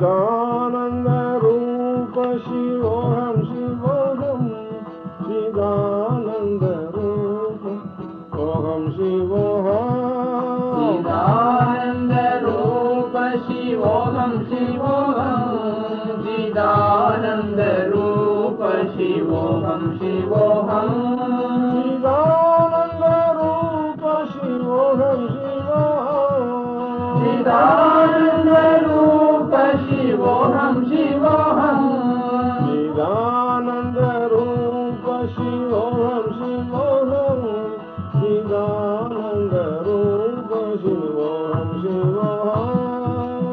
Chidananda Rupa Shivoham Shivoham Chidananda Rupa Oham Shivoham Chidananda Rupa Shivoham Shivoham Chidananda Rupa Shivoham Shivoham Chidananda Rupa Shivoham Shivoham Chidananda Rupa Shivoham Shivoham Chidananda Rupa Shivoham Shivoham Chidananda Rupa Shivoham Shivoham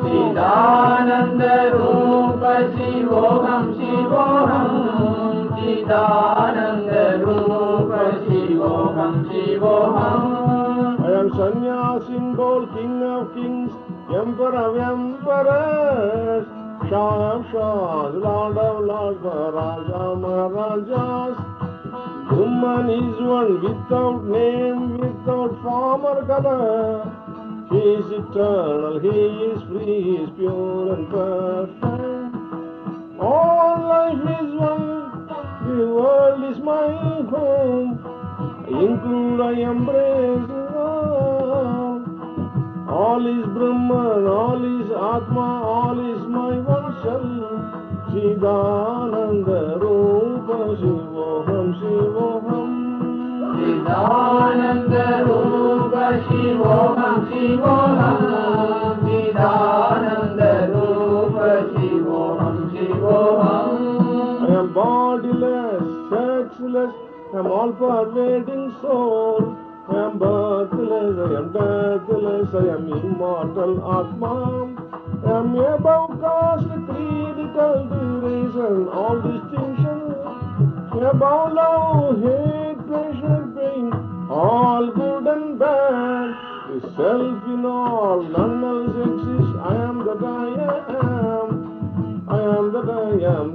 Chidananda Rupa Shivoham Shivoham Chidananda Rupa Shivoham Shivoham I am Sannyasin Bol, King of Kings, Emperor of Emperors, Shah of Shahs, Lord of Lords, Maharaja of Maharajas. Woman is one without name, without form or color. He is eternal, he is free, he is pure and perfect. All life is one, the world is my home. I include, I embrace all. All is Brahman, all is Atma, all is my one self. Chidananda Rupa Shivoham Shivoham Chidananda Rupa Shivoham Shivoham Chidananda Rupa Shivoham Shivoham I am bodiless, sexless, I am all-pervading soul. I am birthless, I am deathless, I am immortal Atma. I am above caste, creed, cultivation, all distinction. Above love, hate, pleasure, pain, all good and bad. The self in all, none else exists. I am that I am. I am that I am.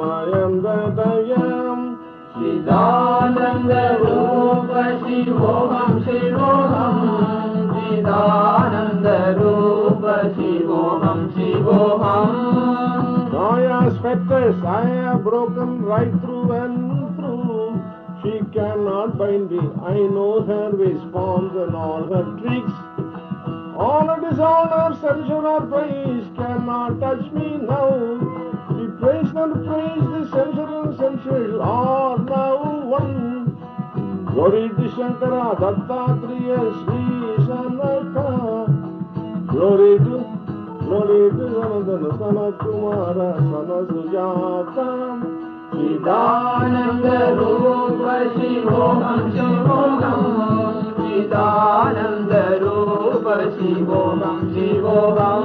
I am that I am. Chidananda Rupa Shivoham Shivoham Chidananda Rupa Shivoham Shivoham Maya's fetters I have broken right through and through. She cannot bind me. I know her ways, forms and all her tricks. Honor, dishonor, censure or praise cannot touch me now. The praise and praise, the censure and censure are now one. Glory to Shankara, Dattatreya, Sri Sanaka. Glory to Sanatana, Sanat Kumara, Sanat Sujata. Chidananda Rupa Shivoham Shivoham Chidananda Rupa Shivoham Shivoham